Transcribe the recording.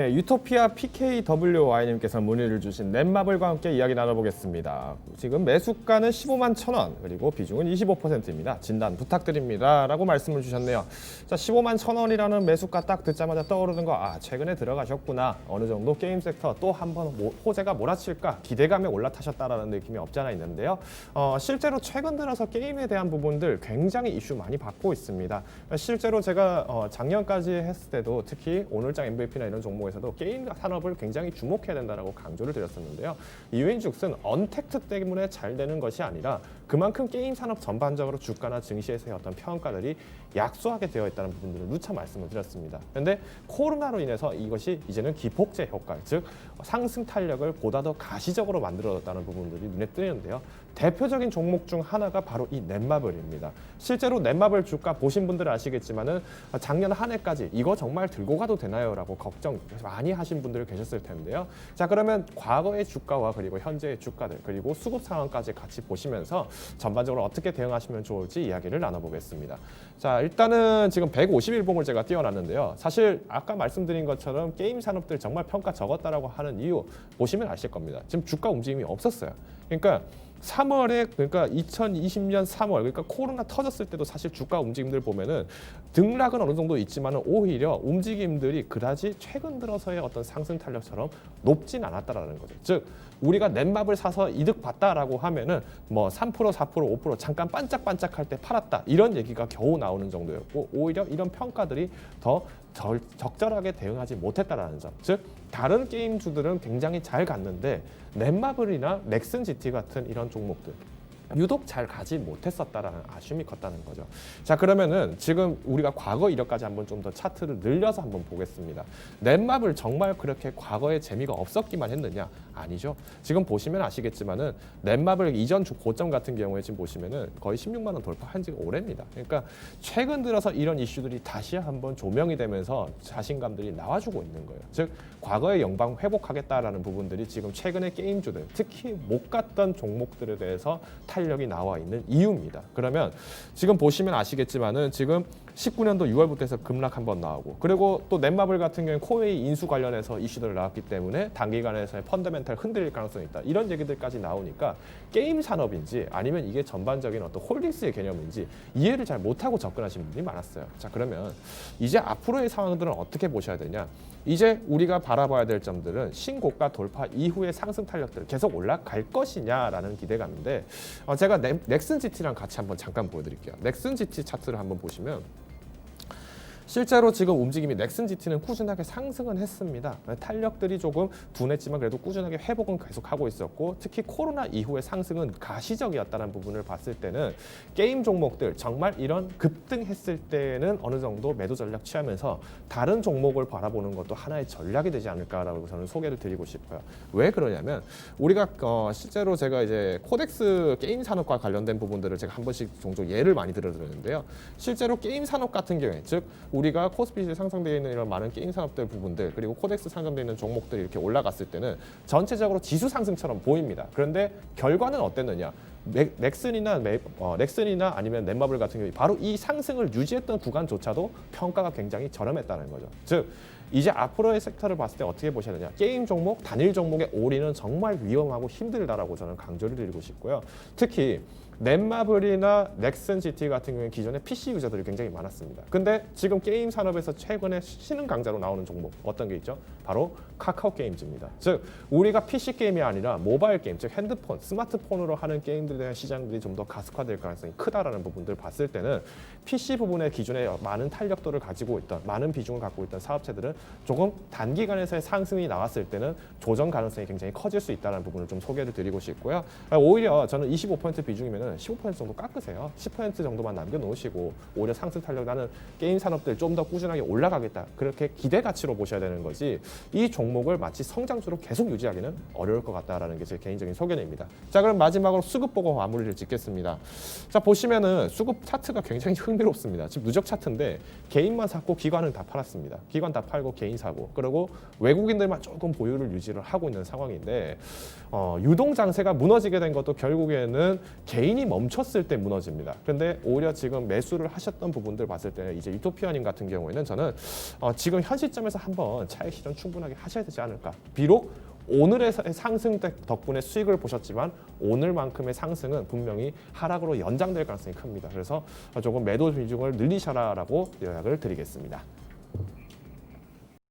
네, 유토피아 PKWY님께서 문의를 주신 넷마블과 함께 이야기 나눠보겠습니다. 지금 매수가는 15만 1,000원, 그리고 비중은 25%입니다. 진단 부탁드립니다. 라고 말씀을 주셨네요. 자, 15만 1,000원이라는 매수가 딱 듣자마자 떠오르는 거, 최근에 들어가셨구나. 어느 정도 게임 섹터 또 한번 호재가 몰아칠까 기대감에 올라타셨다라는 느낌이 없지 않아 있는데요. 실제로 최근 들어서 게임에 대한 부분들 굉장히 이슈 많이 받고 있습니다. 실제로 제가 작년까지 했을 때도 특히 오늘장 MVP나 이런 종목에서도 게임 산업을 굉장히 주목해야 된다라고 강조를 드렸었는데요. 이유인즉슨 언택트 때문에 잘 되는 것이 아니라 그만큼 게임 산업 전반적으로 주가나 증시에서의 어떤 평가들이 약소하게 되어 있다는 부분들을 누차 말씀을 드렸습니다. 그런데 코로나로 인해서 이것이 이제는 기폭제 효과, 즉 상승 탄력을 보다 더 가시적으로 만들어졌다는 부분들이 눈에 띄는데요. 대표적인 종목 중 하나가 바로 이 넷마블입니다. 실제로 넷마블 주가 보신 분들은 아시겠지만은 작년 한 해까지 이거 정말 들고 가도 되나요?라고 걱정 많이 하신 분들 계셨을 텐데요. 자, 그러면 과거의 주가와 그리고 현재의 주가들 그리고 수급 상황까지 같이 보시면서 전반적으로 어떻게 대응하시면 좋을지 이야기를 나눠보겠습니다. 자, 일단은 지금 151봉을 제가 띄워놨는데요. 사실 아까 말씀드린 것처럼 게임 산업들 정말 평가 적었다라고 하는 이유 보시면 아실 겁니다. 지금 주가 움직임이 없었어요. 그러니까 3월에 그러니까 2020년 3월 그러니까 코로나 터졌을 때도 사실 주가 움직임들 보면은 등락은 어느 정도 있지만은 오히려 움직임들이 그다지 최근 들어서의 어떤 상승 탄력처럼 높진 않았다라는 거죠. 즉 우리가 넷마블 사서 이득 봤다라고 하면은 뭐 3%, 4%, 5% 잠깐 반짝반짝할 때 팔았다 이런 얘기가 겨우 나오는 정도였고 오히려 이런 평가들이 더 적절하게 대응하지 못했다라는 점. 즉 다른 게임주들은 굉장히 잘 갔는데 넷마블이나 넥슨 GT 같은 이런 종목들 유독 잘 가지 못했었다라는 아쉬움이 컸다는 거죠. 자, 그러면은 지금 우리가 과거 이력까지 한번 좀 더 차트를 늘려서 한번 보겠습니다. 넷마블 정말 그렇게 과거에 재미가 없었기만 했느냐? 아니죠. 지금 보시면 아시겠지만은 넷마블 이전 고점 같은 경우에 지금 보시면은 거의 16만 원 돌파한 지가 오래입니다. 그러니까 최근 들어서 이런 이슈들이 다시 한번 조명이 되면서 자신감들이 나와주고 있는 거예요. 즉 과거의 영광 회복하겠다라는 부분들이 지금 최근의 게임주들 특히 못 갔던 종목들에 대해서 탄력이 나와 있는 이유입니다. 그러면 지금 보시면 아시겠지만은 지금 19년도 6월부터 해서 급락 한번 나오고 그리고 또 넷마블 같은 경우는 코웨이 인수 관련해서 이슈들이 나왔기 때문에 단기간에서의 펀더멘탈 흔들릴 가능성이 있다. 이런 얘기들까지 나오니까 게임 산업인지 아니면 이게 전반적인 어떤 홀딩스의 개념인지 이해를 잘 못하고 접근하시는 분들이 많았어요. 자, 그러면 이제 앞으로의 상황들은 어떻게 보셔야 되냐? 이제 우리가 바라봐야 될 점들은 신고가 돌파 이후의 상승 탄력들 계속 올라갈 것이냐라는 기대감인데 제가 넥슨 GT랑 같이 한번 잠깐 보여드릴게요. 넥슨 GT 차트를 한번 보시면 실제로 지금 움직임이 넥슨 GT는 꾸준하게 상승은 했습니다. 탄력들이 조금 둔했지만 그래도 꾸준하게 회복은 계속하고 있었고 특히 코로나 이후의 상승은 가시적이었다는 부분을 봤을 때는 게임 종목들 정말 이런 급등했을 때는 어느 정도 매도 전략 취하면서 다른 종목을 바라보는 것도 하나의 전략이 되지 않을까라고 저는 소개를 드리고 싶어요. 왜 그러냐면 우리가 실제로 제가 이제 코덱스 게임 산업과 관련된 부분들을 제가 한 번씩 종종 예를 많이 들어드렸는데요. 실제로 게임 산업 같은 경우에 즉 우리가 코스피지에 상승되어 있는 이런 많은 게임 산업들 부분들 그리고 코덱스 상승되어 있는 종목들이 이렇게 올라갔을 때는 전체적으로 지수 상승처럼 보입니다. 그런데 결과는 어땠느냐? 넥슨이나 아니면 넷마블 같은 경우 바로 이 상승을 유지했던 구간조차도 평가가 굉장히 저렴했다는 거죠. 즉 이제 앞으로의 섹터를 봤을 때 어떻게 보셔야 되냐? 게임 종목, 단일 종목의 올인은 정말 위험하고 힘들다라고 저는 강조를 드리고 싶고요. 특히 넷마블이나 넥슨 GT 같은 경우는 기존에 PC 유저들이 굉장히 많았습니다. 근데 지금 게임 산업에서 최근에 신흥 강자로 나오는 종목 어떤 게 있죠? 바로 카카오 게임즈입니다. 즉 우리가 PC 게임이 아니라 모바일 게임, 즉 핸드폰, 스마트폰으로 하는 게임들에 대한 시장들이 좀 더 가속화될 가능성이 크다라는 부분들을 봤을 때는 PC 부분에 기존에 많은 탄력도를 가지고 있던 많은 비중을 갖고 있던 사업체들은 조금 단기간에서의 상승이 나왔을 때는 조정 가능성이 굉장히 커질 수 있다는 부분을 좀 소개를 드리고 싶고요. 오히려 저는 25% 비중이면 15% 정도 깎으세요. 10% 정도만 남겨놓으시고 오히려 상승 탄력 나는 게임 산업들 좀 더 꾸준하게 올라가겠다. 그렇게 기대 가치로 보셔야 되는 거지 이 종목을 마치 성장주로 계속 유지하기는 어려울 것 같다라는 게 제 개인적인 소견입니다. 자, 그럼 마지막으로 수급 보고 마무리를 짓겠습니다. 자, 보시면은 수급 차트가 굉장히 흥미롭습니다. 지금 누적 차트인데 개인만 샀고 기관은 다 팔았습니다. 기관 다 팔고 개인 사고 그리고 외국인들만 조금 보유를 유지를 하고 있는 상황인데 유동 장세가 무너지게 된 것도 결국에는 개인이 고민이 멈췄을 때 무너집니다. 그런데 오히려 지금 매수를 하셨던 부분들 봤을 때는 이제 유토피아님 같은 경우에는 저는 지금 현 시점에서 한번 차익 실현 충분하게 하셔야 되지 않을까. 비록 오늘의 상승 덕분에 수익을 보셨지만 오늘만큼의 상승은 분명히 하락으로 연장될 가능성이 큽니다. 그래서 조금 매도 비중을 늘리셔라라고 요약을 드리겠습니다.